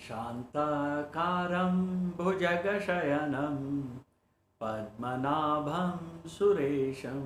शान्ताकारं भुजगशयनं पद्मनाभं सुरेशं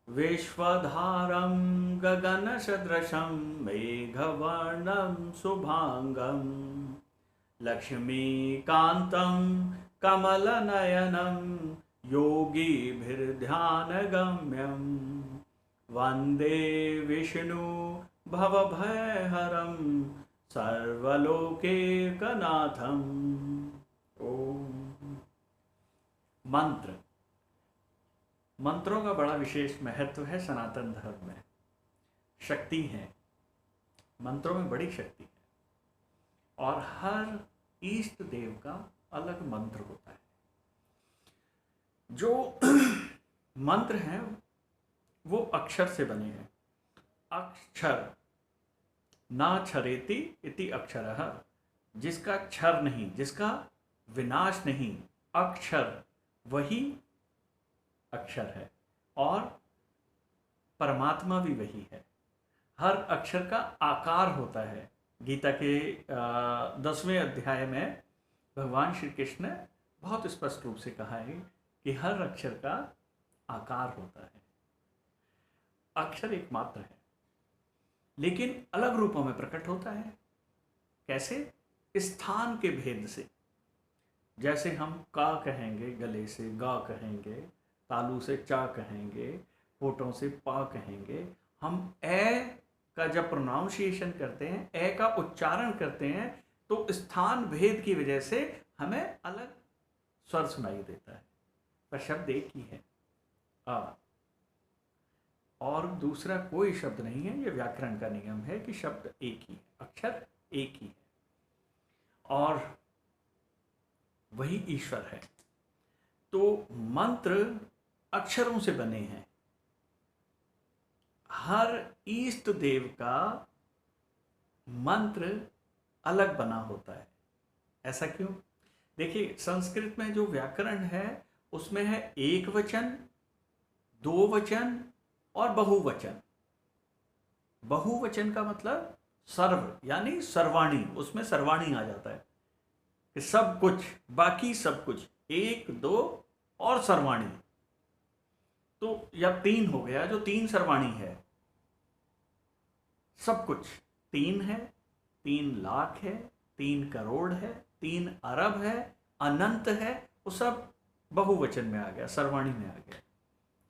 विश्वधारं गगनसदृशं मेघवर्णं शुभांगं लक्ष्मीकान्तं कमलनयनं योगिभिर्ध्यानगम्यं वन्दे विष्णु भवभयहरं सर्वलोकैकनाथम्। ओम। मंत्र। मंत्रों का बड़ा विशेष महत्व है सनातन धर्म में। शक्ति है, मंत्रों में बड़ी शक्ति है और हर इष्ट देव का अलग मंत्र होता है। जो मंत्र हैं वो अक्षर से बने हैं। अक्षर ना क्षरेति इति अक्षरः, जिसका क्षर नहीं, जिसका विनाश नहीं, अक्षर वही अक्षर है और परमात्मा भी वही है। हर अक्षर का आकार होता है। गीता के 10वें अध्याय में भगवान श्री कृष्ण ने बहुत स्पष्ट रूप से कहा है कि हर अक्षर का आकार होता है। अक्षर एकमात्र है लेकिन अलग रूपों में प्रकट होता है। कैसे? स्थान के भेद से। जैसे हम का कहेंगे गले से, गा कहेंगे, तालू से चा कहेंगे, होठों से पा कहेंगे। हम ए का जब प्रोनाउंसिएशन करते हैं, ए का उच्चारण करते हैं, तो स्थान भेद की वजह से हमें अलग स्वर सुनाई देता है, पर शब्द एक ही है, आ। और दूसरा कोई शब्द नहीं है। ये व्याकरण का नियम है कि शब्द एक ही है, अक्षर एक ही है और वही ईश्वर है। तो मंत्र अक्षरों से बने हैं। हर इष्ट देव का मंत्र अलग बना होता है। ऐसा क्यों? देखिए, संस्कृत में जो व्याकरण है उसमें है एक वचन, दो वचन और बहुवचन। बहुवचन का मतलब सर्व, यानी सर्वाणी। उसमें सर्वाणी आ जाता है कि सब कुछ, बाकी सब कुछ, एक, दो और सर्वाणी। तो या तीन हो गया, जो तीन सर्वाणी है। सब कुछ तीन है, 3 लाख है, 3 करोड़ है, 3 अरब है, अनंत है, वो सब बहुवचन में आ गया, सर्वाणी में आ गया।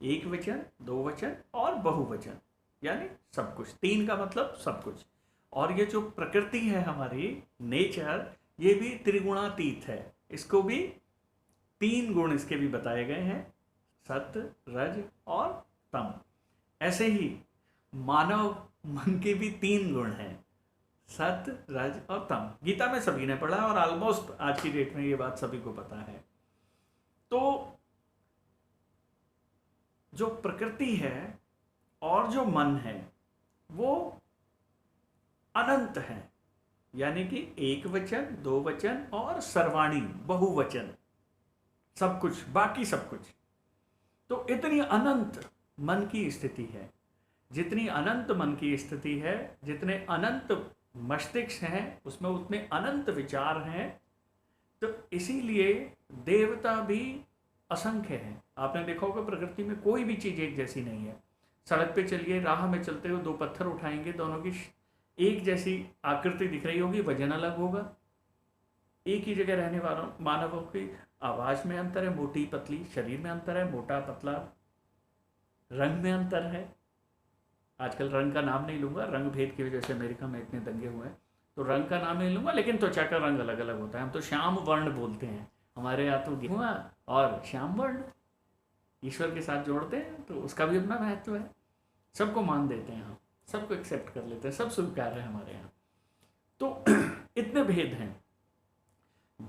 एक वचन, दो वचन और बहुवचन, यानी सब कुछ। 3 का मतलब सब कुछ। और ये जो प्रकृति है हमारी, नेचर, ये भी त्रिगुणातीत है। इसको भी 3 गुण इसके भी बताए गए हैं, सत्व, रज और तम। ऐसे ही मानव मन के भी 3 गुण हैं, सत्व, रज और तम। गीता में सभी ने पढ़ा और ऑलमोस्ट आज की डेट में ये बात सभी को पता है। तो जो प्रकृति है और जो मन है वो अनंत है, यानी कि एक वचन, दो वचन और सर्वाणी, बहुवचन, सब कुछ, बाकी सब कुछ। तो इतनी अनंत मन की स्थिति है। जितनी अनंत मन की स्थिति है, जितने अनंत मस्तिष्क हैं, उसमें उतने अनंत विचार हैं। तो इसीलिए देवता भी असंख्य हैं। आपने देखा होगा प्रकृति में कोई भी चीज़ एक जैसी नहीं है। सड़क पे चलिए, राह में चलते हुए 2 पत्थर उठाएंगे, दोनों की एक जैसी आकृति दिख रही होगी, वजन अलग होगा। एक ही जगह रहने वालों मानवों की आवाज़ में अंतर है, मोटी पतली, शरीर में अंतर है, मोटा पतला, रंग में अंतर है। आजकल रंग का नाम नहीं लूँगा, रंग भेद की वजह से अमेरिका में इतने दंगे हुए हैं, तो रंग का नाम नहीं लूँगा, लेकिन त्वचा का रंग अलग अलग होता है। हम तो श्याम वर्ण बोलते हैं, हमारे यहाँ तो गेहुआ और श्याम वर्ण ईश्वर के साथ जोड़ते हैं, तो उसका भी अपना महत्व है। सबको मान देते हैं हम, सबको एक्सेप्ट कर लेते हैं, सब स्वीकार है हमारे यहाँ। तो इतने भेद हैं।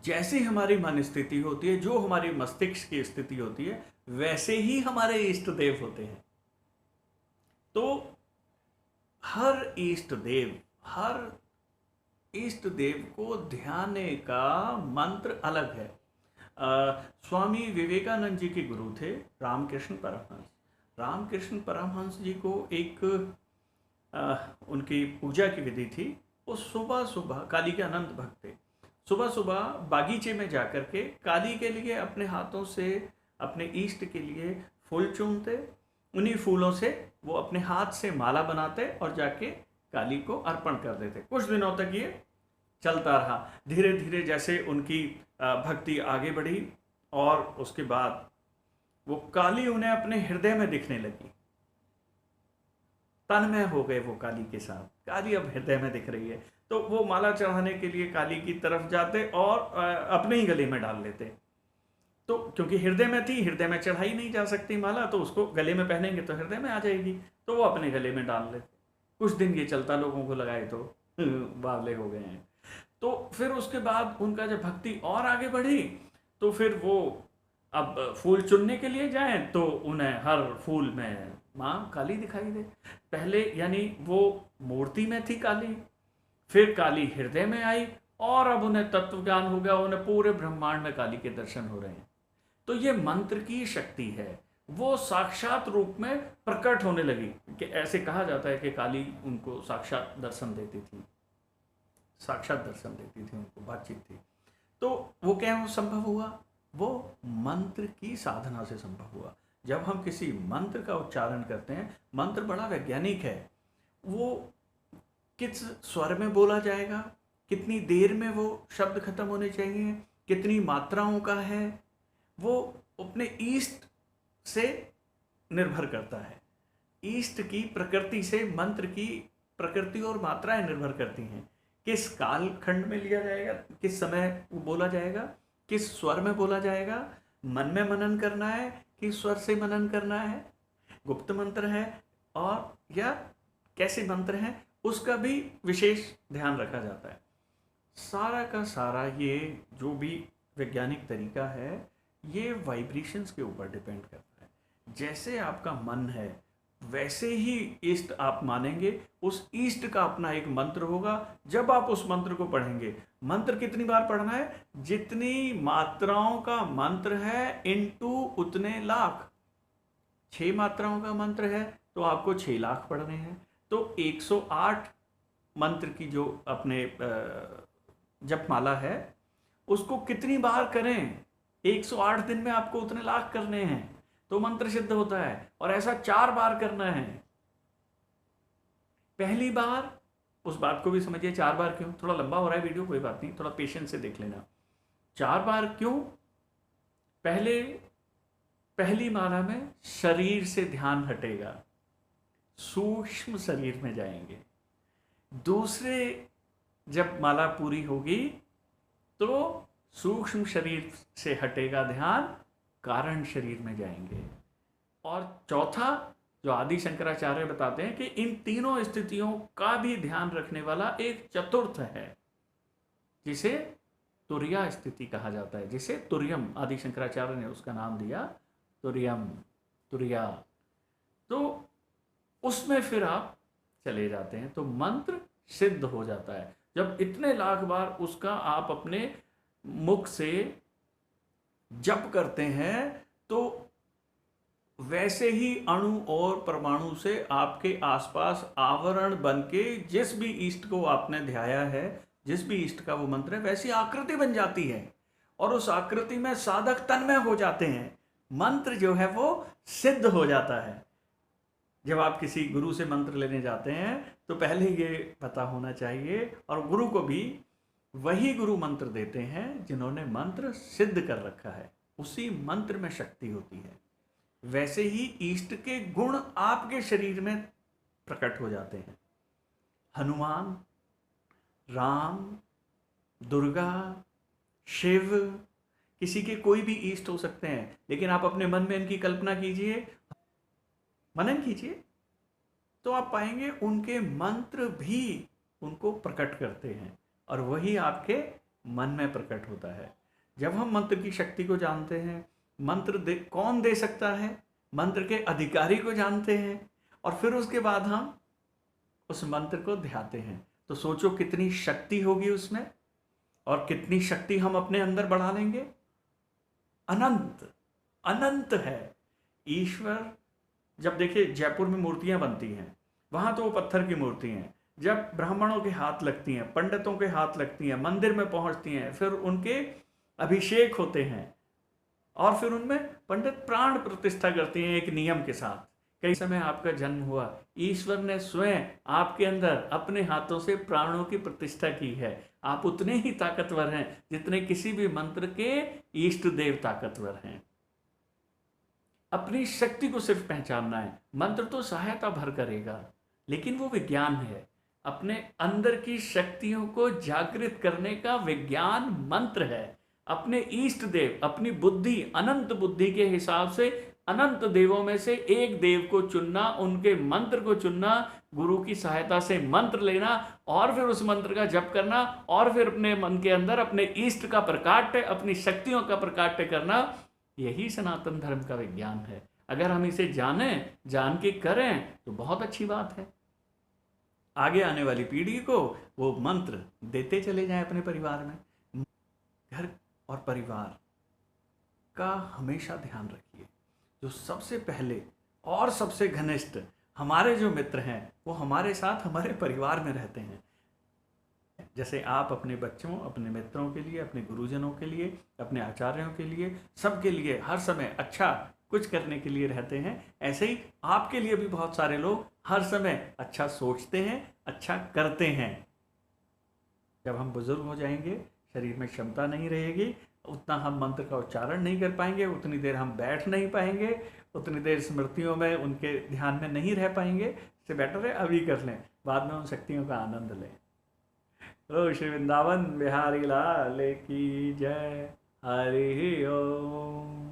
जैसे हमारी मन स्थिति होती है, जो हमारी मस्तिष्क की स्थिति होती है, वैसे ही हमारे इष्ट देव होते हैं। तो हर इष्ट देव को ध्याने का मंत्र अलग है। स्वामी विवेकानंद जी के गुरु थे रामकृष्ण परमहंस। रामकृष्ण परमहंस जी को एक उनकी पूजा की विधि थी, वो सुबह सुबह, काली के अनंत भक्त थे, सुबह सुबह बागीचे में जाकर के काली के लिए अपने हाथों से, अपने इष्ट के लिए फूल चूमते, उन्हीं फूलों से वो अपने हाथ से माला बनाते और जाके काली को अर्पण कर देते। कुछ दिनों तक ये चलता रहा। धीरे धीरे जैसे उनकी भक्ति आगे बढ़ी और उसके बाद वो काली उन्हें अपने हृदय में दिखने लगी, तन्मय हो गए वो काली के साथ। काली अब हृदय में दिख रही है, तो वो माला चढ़ाने के लिए काली की तरफ जाते और अपने ही गले में डाल लेते। तो क्योंकि हृदय में थी, हृदय में चढ़ाई नहीं जा सकती माला, तो उसको गले में पहनेंगे तो हृदय में आ जाएगी, तो वो अपने गले में डाल लेते। कुछ दिन ये चलता, लोगों को लगाए तो बावले हो गए हैं। तो फिर उसके बाद उनका जब भक्ति और आगे बढ़ी, तो फिर वो अब फूल चुनने के लिए जाएं तो उन्हें हर फूल में माँ काली दिखाई दे। पहले यानी वो मूर्ति में थी काली, फिर काली हृदय में आई, और अब उन्हें तत्व ज्ञान हो गया, उन्हें पूरे ब्रह्मांड में काली के दर्शन हो रहे हैं। तो ये मंत्र की शक्ति है, वो साक्षात रूप में प्रकट होने लगी। कि ऐसे कहा जाता है कि काली उनको साक्षात दर्शन देती थी, साक्षात दर्शन देती थी, उनको बातचीत थी। तो वो क्या संभव हुआ? वो मंत्र की साधना से संभव हुआ। जब हम किसी मंत्र का उच्चारण करते हैं, मंत्र बड़ा वैज्ञानिक है, वो किस स्वर में बोला जाएगा, कितनी देर में वो शब्द खत्म होने चाहिए, कितनी मात्राओं का है, वो अपने ईष्ट से निर्भर करता है। ईष्ट की प्रकृति से मंत्र की प्रकृति और मात्राएं निर्भर करती हैं। किस काल खंड में लिया जाएगा, किस समय वो बोला जाएगा, किस स्वर में बोला जाएगा, मन में मनन करना है, किस स्वर से मनन करना है, गुप्त मंत्र है और या कैसे मंत्र हैं, उसका भी विशेष ध्यान रखा जाता है। सारा का सारा ये जो भी वैज्ञानिक तरीका है, ये वाइब्रेशंस के ऊपर डिपेंड करता है। जैसे आपका मन है, वैसे ही इष्ट आप मानेंगे, उस इष्ट का अपना एक मंत्र होगा। जब आप उस मंत्र को पढ़ेंगे, मंत्र कितनी बार पढ़ना है? जितनी मात्राओं का मंत्र है इनटू उतने लाख। 6 मात्राओं का मंत्र है तो आपको 6 लाख पढ़ने हैं। तो 108 मंत्र की जो अपने जपमाला है, उसको कितनी बार करें? 108 दिन में आपको उतने लाख करने हैं तो मंत्र सिद्ध होता है। और ऐसा 4 बार करना है। पहली बार, उस बात को भी समझिए, 4 बार क्यों? थोड़ा लंबा हो रहा है वीडियो, कोई बात नहीं, थोड़ा पेशेंस से देख लेना। 4 बार क्यों? पहली माला में शरीर से ध्यान हटेगा, सूक्ष्म शरीर में जाएंगे। दूसरे जब माला पूरी होगी तो सूक्ष्म शरीर से हटेगा ध्यान, कारण शरीर में जाएंगे। और चौथा, जो आदि शंकराचार्य बताते हैं कि इन तीनों स्थितियों का भी ध्यान रखने वाला एक चतुर्थ है, जिसे तुर्या स्थिति कहा जाता है, जिसे तुर्यम, आदि शंकराचार्य ने उसका नाम दिया तुर्यम, तुर्या। तो उसमें फिर आप चले जाते हैं तो मंत्र सिद्ध हो जाता है। जब इतने लाख बार उसका आप अपने मुख से जप करते हैं तो वैसे ही अणु और परमाणु से आपके आसपास आवरण बनके जिस भी इष्ट को आपने ध्याया है, जिस भी इष्ट का वो मंत्र है, वैसी आकृति बन जाती है और उस आकृति में साधक तन्मय हो जाते हैं। मंत्र जो है वो सिद्ध हो जाता है। जब आप किसी गुरु से मंत्र लेने जाते हैं तो पहले ये पता होना चाहिए, और गुरु को भी वही गुरु मंत्र देते हैं जिन्होंने मंत्र सिद्ध कर रखा है, उसी मंत्र में शक्ति होती है। वैसे ही इष्ट के गुण आपके शरीर में प्रकट हो जाते हैं। हनुमान, राम, दुर्गा, शिव, किसी के कोई भी इष्ट हो सकते हैं, लेकिन आप अपने मन में इनकी कल्पना कीजिए, मनन कीजिए, तो आप पाएंगे उनके मंत्र भी उनको प्रकट करते हैं और वही आपके मन में प्रकट होता है। जब हम मंत्र की शक्ति को जानते हैं, मंत्र कौन दे सकता है, मंत्र के अधिकारी को जानते हैं, और फिर उसके बाद हम उस मंत्र को ध्याते हैं, तो सोचो कितनी शक्ति होगी उसमें, और कितनी शक्ति हम अपने अंदर बढ़ा लेंगे। अनंत अनंत है ईश्वर। जब देखिए जयपुर में मूर्तियां बनती हैं, वहाँ तो वो पत्थर की मूर्ति हैं। जब ब्राह्मणों के हाथ लगती हैं, पंडितों के हाथ लगती हैं, मंदिर में पहुंचती हैं, फिर उनके अभिषेक होते हैं और फिर उनमें पंडित प्राण प्रतिष्ठा करते हैं एक नियम के साथ। कई समय आपका जन्म हुआ, ईश्वर ने स्वयं आपके अंदर अपने हाथों से प्राणों की प्रतिष्ठा की है। आप उतने ही ताकतवर हैं जितने किसी भी मंत्र के इष्ट देव ताकतवर हैं। अपनी शक्ति को सिर्फ पहचानना है। मंत्र तो सहायता भर करेगा, लेकिन वो विज्ञान है। अपने अंदर की शक्तियों को जागृत करने का विज्ञान मंत्र है। अपने इष्ट देव, अपनी बुद्धि, अनंत बुद्धि के हिसाब से अनंत देवों में से एक देव को चुनना, उनके मंत्र को चुनना, गुरु की सहायता से मंत्र लेना और फिर उस मंत्र का जप करना और फिर अपने मन के अंदर अपने इष्ट का प्रकाट्य, अपनी शक्तियों का प्रकाट्य करना, यही सनातन धर्म का विज्ञान है। अगर हम इसे जानें, जान के करें तो बहुत अच्छी बात है। आगे आने वाली पीढ़ी को वो मंत्र देते चले जाएं अपने परिवार में। घर और परिवार का हमेशा ध्यान रखिए। जो सबसे पहले और सबसे घनिष्ठ हमारे जो मित्र हैं वो हमारे साथ हमारे परिवार में रहते हैं। जैसे आप अपने बच्चों, अपने मित्रों के लिए, अपने गुरुजनों के लिए, अपने आचार्यों के लिए, सबके लिए हर समय अच्छा कुछ करने के लिए रहते हैं, ऐसे ही आपके लिए भी बहुत सारे लोग हर समय अच्छा सोचते हैं, अच्छा करते हैं। जब हम बुजुर्ग हो जाएंगे, शरीर में क्षमता नहीं रहेगी, उतना हम मंत्र का उच्चारण नहीं कर पाएंगे, उतनी देर हम बैठ नहीं पाएंगे, उतनी देर स्मृतियों में उनके ध्यान में नहीं रह पाएंगे। इससे बेटर है अभी कर लें, बाद में उन शक्तियों का आनंद लें। ओ श्री वृंदावन बिहारी लाल की जय। हरि ओम।